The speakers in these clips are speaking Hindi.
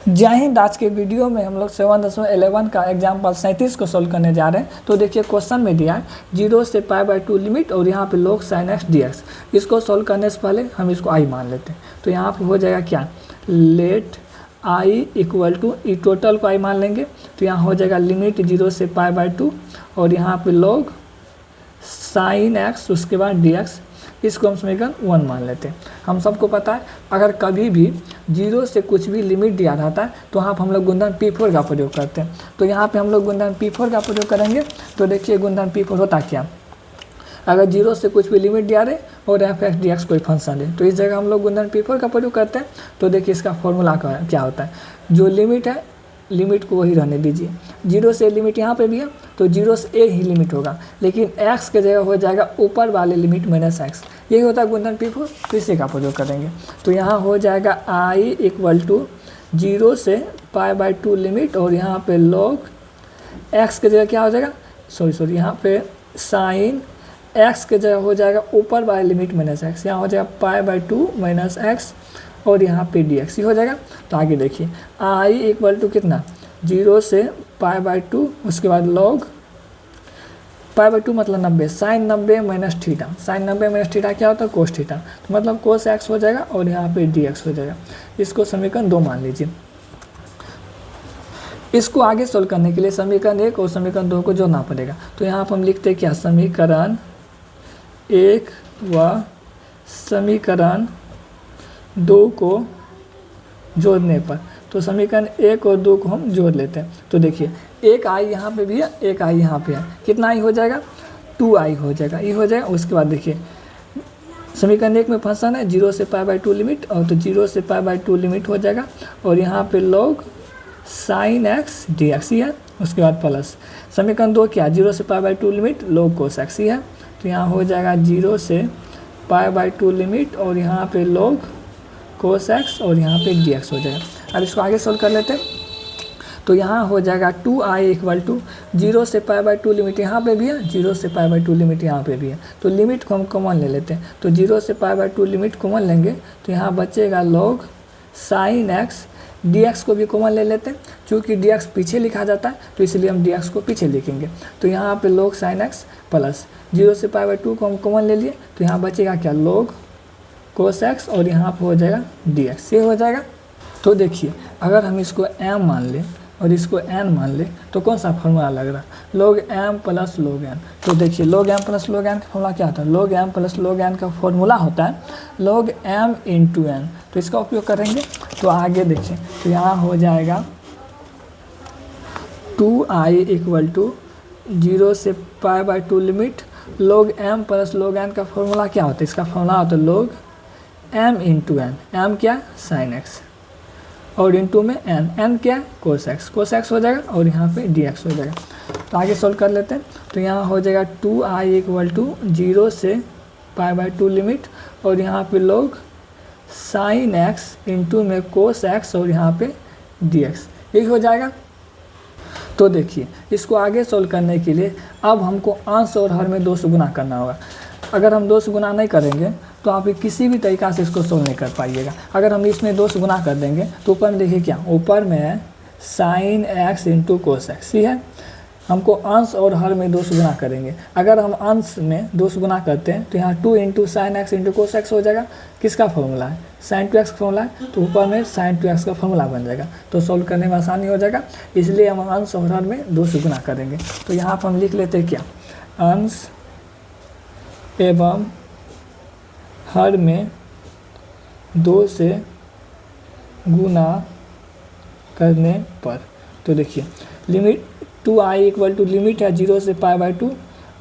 जय हिंद। आज के वीडियो में हम लोग 7.11 का एग्जाम्पल 37 को सोल्व करने जा रहे हैं। तो देखिए क्वेश्चन में दिया है 0 से π/2 लिमिट और यहाँ पे log sin x dx। इसको सोल्व करने से पहले हम इसको i मान लेते हैं। तो यहाँ पे हो जाएगा क्या, let i equal to E total को i मान लेंगे। तो यहाँ हो जाएगा लिमिट 0 से π/2 और यहाँ पे log sin x उसके बाद dx। इसको हम समीकरण 1 मान लेते हैं। हम सबको पता है अगर कभी भी 0 से कुछ भी लिमिट दिया रहता है तो वहाँ पर हम लोग गुणन P4 का प्रयोग करते हैं। तो यहाँ पे हम लोग गुणन P4 का प्रयोग करेंगे। तो देखिए गुणन P4 होता क्या, अगर 0 से कुछ भी लिमिट दिया रहे और f(x) dx कोई फंक्शन है तो इस जगह हम लोग गुणन P4 का प्रयोग करते हैं। तो देखिए इसका फॉर्मूला क्या होता है, जो लिमिट है लिमिट को वही रहने दीजिए। 0 से लिमिट यहाँ पे भी है तो 0 से a ही लिमिट होगा, लेकिन x के जगह हो जाएगा ऊपर वाले लिमिट माइनस x। यही होता है गुणन P4, तो इसी का प्रयोग करेंगे। तो यहाँ हो जाएगा i इक्वल टू 0 से π/2 लिमिट और यहाँ पे log x के जगह क्या हो जाएगा, सॉरी यहाँ पे साइन x के जगह हो जाएगा ऊपर वाले लिमिट माइनस x। यहाँ हो जाएगा π/2 माइनस x और यहाँ पे dx ही हो जाएगा। तो आगे देखिए i इक्वल टू कितना, 0 से π/2 उसके बाद log π/2 मतलब 90, sine 90 minus theta. Sine 90 minus theta क्या होता है, कोस थीटा। तो मतलब कोस x हो जाएगा और यहाँ पे dx हो जाएगा। इसको समीकरण 2 मान लीजिए। इसको आगे सोल्व करने के लिए समीकरण 1 और समीकरण 2 को जोड़ना पड़ेगा। तो यहाँ पर हम लिखते हैं क्या, समीकरण 1 व समीकरण 2 को जोड़ने पर। तो समीकरण 1 और 2 को हम जोड़ लेते हैं। तो देखिए एक i यहाँ पे भी है, एक i यहाँ पे है, कितना i हो जाएगा, 2i हो जाएगा, ये हो जाएगा। उसके बाद देखिए समीकरण 1 में फंक्शन है 0 से π/2 लिमिट और तो 0 से π/2 लिमिट हो जाएगा और यहाँ पे log sin x dx ही है। उसके बाद प्लस समीकरण 2 क्या, 0 से π/2 लिमिट log cos x ही है। तो यहाँ हो जाएगा 0 से π/2 लिमिट और यहाँ पे log cos x और यहाँ पे dx हो जाएगा। अब इसको आगे सोल्व कर लेते हैं। तो यहाँ हो जाएगा 2i इक्वल टू 0 से π/2 लिमिट यहाँ पे भी है, 0 से π/2 लिमिट यहाँ पे भी है। तो लिमिट को हम कॉमन ले लेते हैं। तो 0 से π/2 लिमिट कॉमन लेंगे तो यहाँ बचेगा log sin x, dx को भी कॉमन ले लेते हैं। चूँकि dx पीछे लिखा जाता है तो इसलिए हम dx को पीछे लिखेंगे। तो यहाँ पे log sin x प्लस 0 से π/2 को हम कॉमन ले लिए तो यहाँ बचेगा क्या, log cos x और यहाँ पे हो जाएगा dx, ये हो जाएगा। तो देखिए अगर हम इसको m मान लें और इसको n मान ले तो कौन सा फॉर्मूला लग रहा है, log m plus log n। तो देखिए log m plus log n का फॉर्मूला क्या होता है, log m plus log n का फॉर्मूला होता है log m इंटू n। तो इसका उपयोग करेंगे। तो आगे देखिए तो यहाँ हो जाएगा 2i इक्वल टू 0 से π/2 limit log m plus log n का फॉर्मूला क्या होता है, इसका फॉर्मूला होता है log m into n। m क्या, sin x और इंटू में n क्या, cos x हो जाएगा और यहाँ पे dx हो जाएगा। तो आगे सोल्व कर लेते हैं। तो यहाँ हो जाएगा 2i इक्वल टू 0 से π/2 लिमिट और यहाँ पे log sin x इंटू में cos x और यहाँ पे dx, यही हो जाएगा। तो देखिए इसको आगे सोल्व करने के लिए अब हमको अंश और हर में 2 से गुना करना होगा। अगर हम 2 से गुना नहीं करेंगे तो आप किसी भी तरीक़ा से इसको सोल्व नहीं कर पाइएगा। अगर हम इसमें 2 से गुना कर देंगे तो ऊपर में देखिए क्या, ऊपर में है sin x into cos x, ही है। हमको अंश और हर में 2 से गुना करेंगे। अगर हम अंश में 2 से गुना करते हैं तो यहाँ 2 into sine x into cos x हो जाएगा। किसका फॉर्मूला है, sin 2x का फॉर्मूला है। तो ऊपर में sin 2x का फॉर्मूला बन जाएगा, तो सोल्व करने में आसानी हो जाएगा। इसलिए हम अंश और हर में 2 से गुना करेंगे। तो यहाँ पर हम लिख लेते हैं क्या, अंश एवं हर में 2 से गुना करने पर। तो देखिए limit 2i equal to limit है 0 से π/2,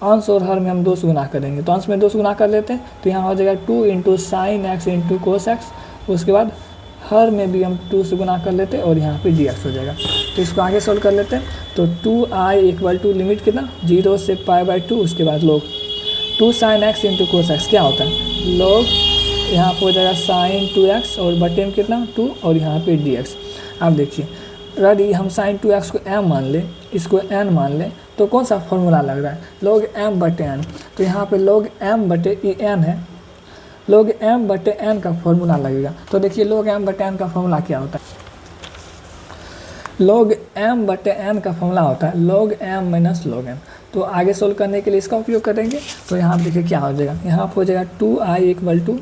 अंश और हर में हम 2 से गुना करेंगे। तो अंश में 2 से गुना कर लेते हैं। तो यहाँ हो जाएगा 2 into sine x into cos x. उसके बाद हर में भी हम 2 से गुना कर लेते हैं और यहाँ पे dx हो जाएगा। तो इसको आगे सोल्व कर लेते हैं। तो 2i इक्वल टू लिमिट कितना, 0 से π/2 उसके बाद log 2 sine x into cos x क्या होता है, log यहाँ पे हो जाएगा साइन 2x और बटे में कितना 2 और यहाँ पे dx। अब देखिए अगर हम साइन 2x को m मान लें, इसको n मान लें तो कौन सा फॉर्मूला लग रहा है, log m बटे n। तो यहाँ पे log m बटे n है, log m बटे n का फॉर्मूला लगेगा। तो देखिए log m बटे n का फॉर्मूला क्या होता है, log m बटे n का फॉर्मूला होता है log m minus log m। तो आगे सोल्व करने के लिए इसका उपयोग करेंगे। तो यहाँ पर देखिए क्या हो जाएगा, यहाँ पर हो जाएगा 2i इक्वल टू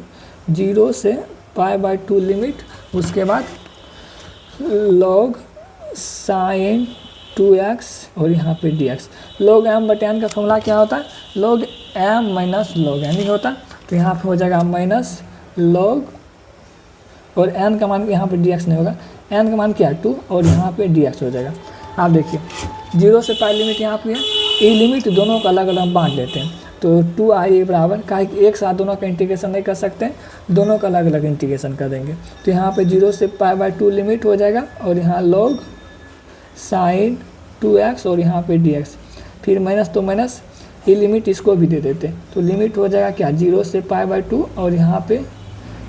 0 से π/2 लिमिट, उसके बाद log sin 2x और यहाँ पे dx। log m बटे n का फॉर्मूला क्या होता है, log m minus log n ही होता। तो यहाँ पे हो जाएगा माइनस log और n का मान यहाँ पे dx नहीं होगा, n का मान क्या है 2 और यहाँ पे dx हो जाएगा। आप देखिए 0 से पाई लिमिट यहाँ पे है, ये लिमिट दोनों को अलग अलग बांट लेते हैं। तो 2i बराबर का एक साथ दोनों का इंटीग्रेशन नहीं कर सकते, दोनों का अलग अलग इंटीग्रेशन कर देंगे। तो यहाँ पे 0 से π/2 लिमिट हो जाएगा और यहाँ log sin 2x और यहाँ पे dx, फिर माइनस तो माइनस, ये लिमिट इसको भी दे देते हैं। तो लिमिट हो जाएगा क्या 0 से π/2 और यहाँ पे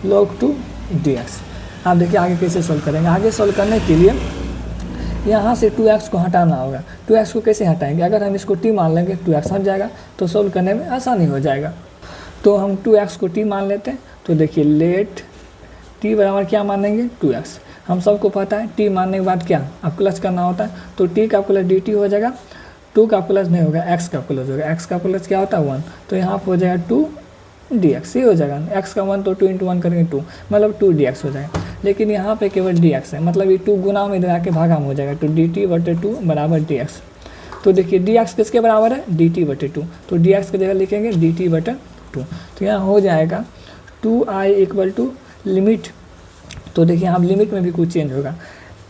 log 2 dx। आप देखिए आगे कैसे सोल्व करेंगे। आगे सोल्व करने के लिए यहाँ से 2x को हटाना होगा। 2x को कैसे हटाएंगे, अगर हम इसको t मान लेंगे 2x हट जाएगा, तो सोल्व करने में आसानी हो जाएगा। तो हम 2x को t मान लेते हैं। तो देखिए लेट t बराबर क्या मानेंगे 2x। हम सबको पता है t मानने के बाद क्या अब प्लस करना होता है। तो t का प्लस dt हो जाएगा, 2 का प्लस नहीं होगा, x का प्लस होगा। x का प्लस क्या होता है 1, तो यहाँ पर हो जाएगा 2 dx ही हो जाएगा। x का 1 तो 2 × 1 करेंगे 2, मतलब 2 dx हो जाएगा। लेकिन यहाँ पे केवल dx है, मतलब ये 2 गुना में इधर आके भागा में हो जाएगा। तो dt बटे 2 बराबर dx। तो देखिए dx किसके बराबर है, dt बटे 2। तो dx की जगह लिखेंगे dt बटे 2। तो यहाँ हो जाएगा 2i इक्वल टू लिमिट। तो देखिए यहाँ लिमिट में भी कुछ चेंज होगा,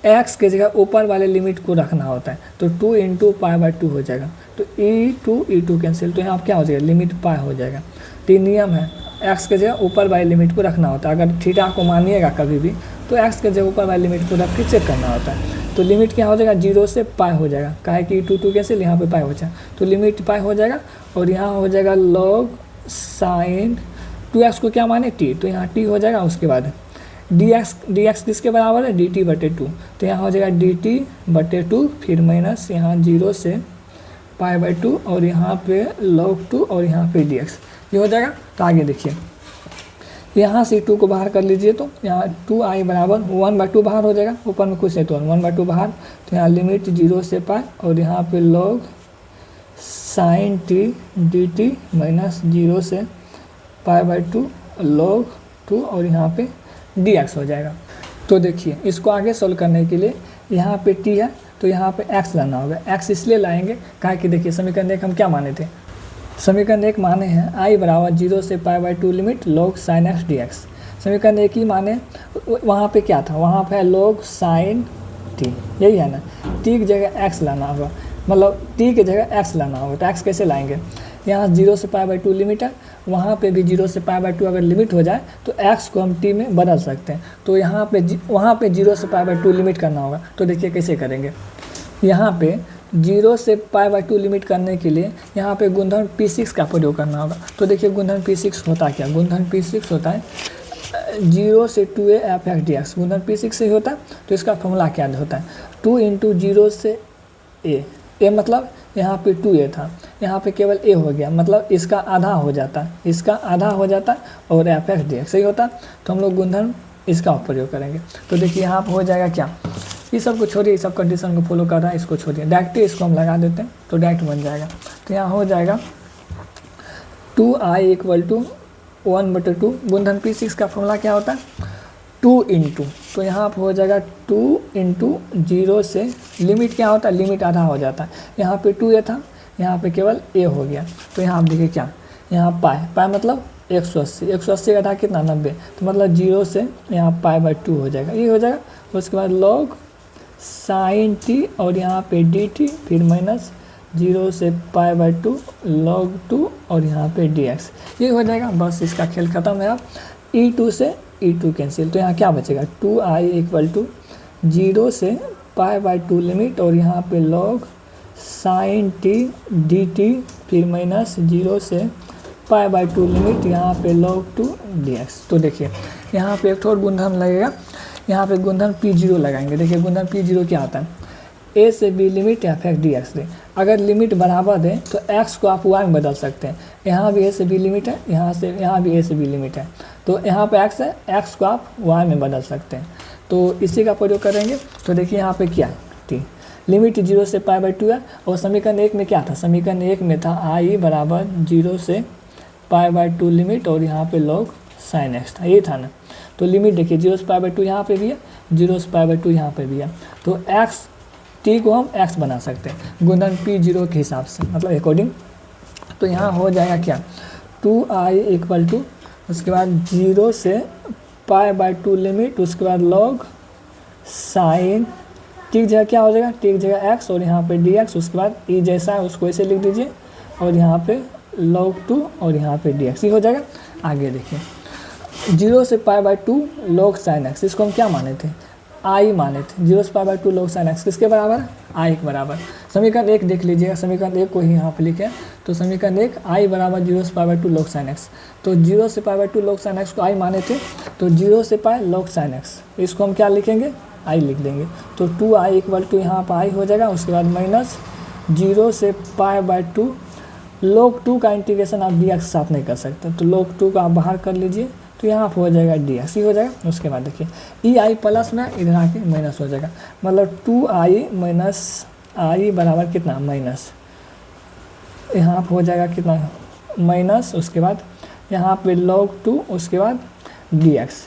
x के जगह ऊपर वाले लिमिट को रखना होता है। तो 2 × π/2 हो जाएगा। तो e2 कैंसिल, तो यहाँ क्या हो जाएगा लिमिट पाई हो जाएगा। तो नियम है x के जगह ऊपर वाले लिमिट को रखना होता है। अगर थीटा को मानिएगा कभी भी तो x के जगह ऊपर वाले लिमिट को रख के चेक करना होता है। तो लिमिट क्या हो जाएगा 0 से पाई हो जाएगा, काहे कि 2 कैंसिल, यहाँ पे पाई हो जाएगा। तो लिमिट पाई हो जाएगा और यहाँ हो जाएगा log sin 2x को क्या माने t, तो यहाँ t हो जाएगा। उसके बाद dx किसके बराबर है dt बटे 2। तो यहाँ हो जाएगा dt बटे 2, फिर माइनस यहाँ 0 से π/2 और यहाँ पे log 2 और यहाँ पे dx, ये हो जाएगा। तो आगे देखिए यहाँ से 2 को बाहर कर लीजिए, तो यहाँ 2i बराबर 1/2 बाहर हो जाएगा, ऊपर में कुछ है तो 1/2 बाहर। तो यहाँ लिमिट 0 से पाई और यहाँ पे log sin t dt minus 0 से π/2 log 2 और यहाँ पे dx हो जाएगा। तो देखिए इसको आगे सोल्व करने के लिए यहाँ पे t है तो यहाँ पे x लाना होगा। x इसलिए लाएंगे काहे कि देखिए समीकरण 1 हम क्या माने थे, समीकरण 1 माने हैं i बराबर 0 से π/2 limit log sin x dx। समीकरण 1 ही माने, वहाँ पे क्या था, वहाँ पे log sin t, यही है ना। t की जगह x लाना होगा, मतलब t की जगह x लाना होगा। तो x कैसे लाएंगे, यहाँ 0 से π/2 लिमिट है, वहाँ पे भी 0 से π/2 अगर लिमिट हो जाए तो x को हम t में बदल सकते हैं। तो यहाँ पे वहाँ पे 0 से π/2 लिमिट करना होगा। तो देखिए कैसे करेंगे, यहाँ पे 0 से π/2 लिमिट करने के लिए यहाँ पे गुणधर्म P6 का प्रयोग करना होगा। तो देखिए गुणधर्म P6 होता है क्या, गुणधर्म P6 होता है 0 से 2a f(x) dx, गुणधर्म P6 से ही होता है। तो इसका फॉर्मूला क्या होता है 2 × 0 से a मतलब यहाँ पे 2a था, यहाँ पे केवल a हो गया, मतलब इसका आधा हो जाता है, इसका आधा हो जाता है और f(x) dx सही होता। तो हम लोग गुणधर्म इसका प्रयोग करेंगे। तो देखिए यहाँ पर हो जाएगा क्या, ये सब को छोड़िए, इस सब कंडीशन को फॉलो कर रहा है, इसको छोड़िए, डायरेक्ट इसको हम लगा देते हैं तो डायरेक्ट बन जाएगा। तो यहाँ हो जाएगा 2i इक्वल टू 1/2, गुणधर्म P6 का फॉर्मूला क्या होता है 2 × तो यहाँ पर हो जाएगा 2 × 0 से लिमिट क्या होता है, लिमिट आधा हो जाता है। यहाँ पे 2a था, यहाँ पे केवल a हो गया। तो यहाँ आप देखिए क्या, यहाँ पाई मतलब 180 का आधा कितना 90, तो मतलब 0 से यहाँ π/2 हो जाएगा, ये हो जाएगा। उसके बाद log sin t और यहाँ पे dt, फिर माइनस 0 से π/2 log 2 और यहाँ पे dx, ये हो जाएगा। बस इसका खेल ख़त्म है। अब e2 से e2 कैंसिल, तो यहाँ क्या बचेगा 2i इक्वल टू 0 से π/2 लिमिट और यहाँ पे log sin t dt, फिर माइनस 0 से π/2 लिमिट यहाँ पे log 2 dx। तो देखिए यहाँ पे एक और गुणधर्म लगेगा, यहाँ पे गुणधर्म P0 लगाएंगे। देखिए गुणधर्म P0 क्या आता है, a से b लिमिट f(x) dx दे। अगर लिमिट बराबर दें तो x को आप y में बदल सकते हैं। यहाँ भी a से b लिमिट है, यहाँ भी a से b लिमिट है, तो यहाँ पे x है, x को आप y में बदल सकते हैं। तो इसी का प्रयोग करेंगे। तो देखिए यहाँ पे क्या है लिमिट 0 से पाई बाई 2 है। और समीकरण 1 में क्या था, समीकरण 1 में था आई बराबर 0 से पाई बाई 2 लिमिट और यहाँ पे log sin x था, ये था ना। तो लिमिट देखिए 0 से पाई बाई 2 यहाँ पे भी है, 0 से पाई बाई 2 यहाँ पे भी है। तो x t को हम x बना सकते हैं गुणन p0 के हिसाब से, मतलब अकॉर्डिंग। तो यहाँ हो जाएगा क्या, 2i इक्वल टू उसके बाद 0 से पाई बाई 2 लिमिट, उसके बाद log साइन टी की जगह क्या हो जाएगा, टी की जगह x और यहाँ पे dx, उसके बाद e जैसा है उसको ऐसे लिख दीजिए और यहाँ पे log 2 और यहाँ पे dx, ये हो जाएगा। आगे देखिए 0 से pi by 2 log sin x, इसको हम क्या माने थे, आई माने थे। 0 से pi by 2 log sin x किसके बराबर है, आई के बराबर। समीकरण 1 देख लीजिएगा, समीकरण 1 को ही यहाँ पे लिखें। तो समीकरण 1 आई बराबर 0 से pi by 2 log sin x। तो 0 से pi by 2 log sin x को आई माने थे, तो 0 से पाई log sin x, इसको हम क्या लिखेंगे, आई लिख देंगे। तो 2i इक्वल टू यहाँ पर आई हो जाएगा, उसके बाद माइनस 0 से पाई बाई 2 log 2 का इंटीग्रेशन आप dx के साथ नहीं कर सकते, तो log 2 का आप बाहर कर लीजिए, तो यहाँ पर हो जाएगा dx, ही हो जाएगा। उसके बाद देखिए ई आई प्लस में इधर आके माइनस हो जाएगा, मतलब 2i माइनस आई बराबर कितना, माइनस, यहाँ पर हो जाएगा कितना, माइनस, उसके बाद यहाँ पे log 2, उसके बाद dx।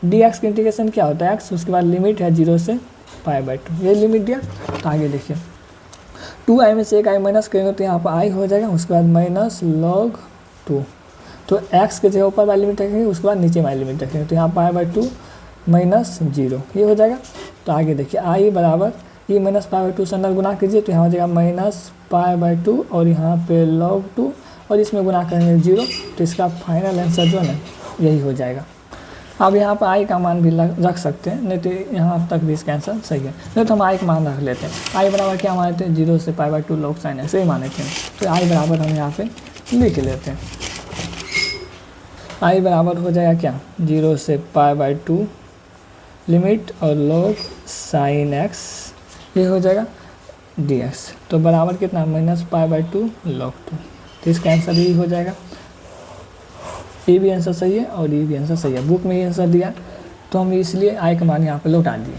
dx की इंटीग्रेशन क्या होता है x, उसके बाद लिमिट है 0 से पाई बाई 2, ये लिमिट दिया। तो आगे देखिए 2i में से एक i माइनस करेंगे तो यहाँ पर i हो जाएगा, उसके बाद माइनस log 2। तो x के जगह ऊपर वाली लिमिट रखेंगे, उसके बाद नीचे वाली लिमिट रखेंगे, तो यहाँ पाई बाई 2 माइनस 0, ये हो जाएगा। तो आगे देखिए i बराबर ई माइनस पाई बाई 2 से अंदर गुना कीजिए, तो यहाँ हो जाएगा माइनस पाई बाई 2 और यहाँ पे log 2 और इसमें गुना करेंगे 0, तो इसका फाइनल आंसर जो है ना यही हो जाएगा। अब यहाँ पर आई का मान भी रख सकते हैं, नहीं तो यहाँ तक भी इसका आंसर सही है, नहीं तो हम आई का मान रख लेते हैं। आई बराबर क्या माने थे, 0 से pi by 2 log sin x, ही माने थे। तो आई बराबर हम यहाँ पे लिख लेते हैं, आई बराबर हो जाएगा क्या, 0 से पाई बाई 2 लिमिट और log sin x, ये हो जाएगा dx। तो बराबर कितना, माइनस पाई बाई 2 log 2, तो इसका आंसर यही हो जाएगा। ये भी आंसर सही है और ये भी आंसर सही है, बुक में ये आंसर दिया, तो हम इसलिए आई का मान यहाँ पे लौटा दिए।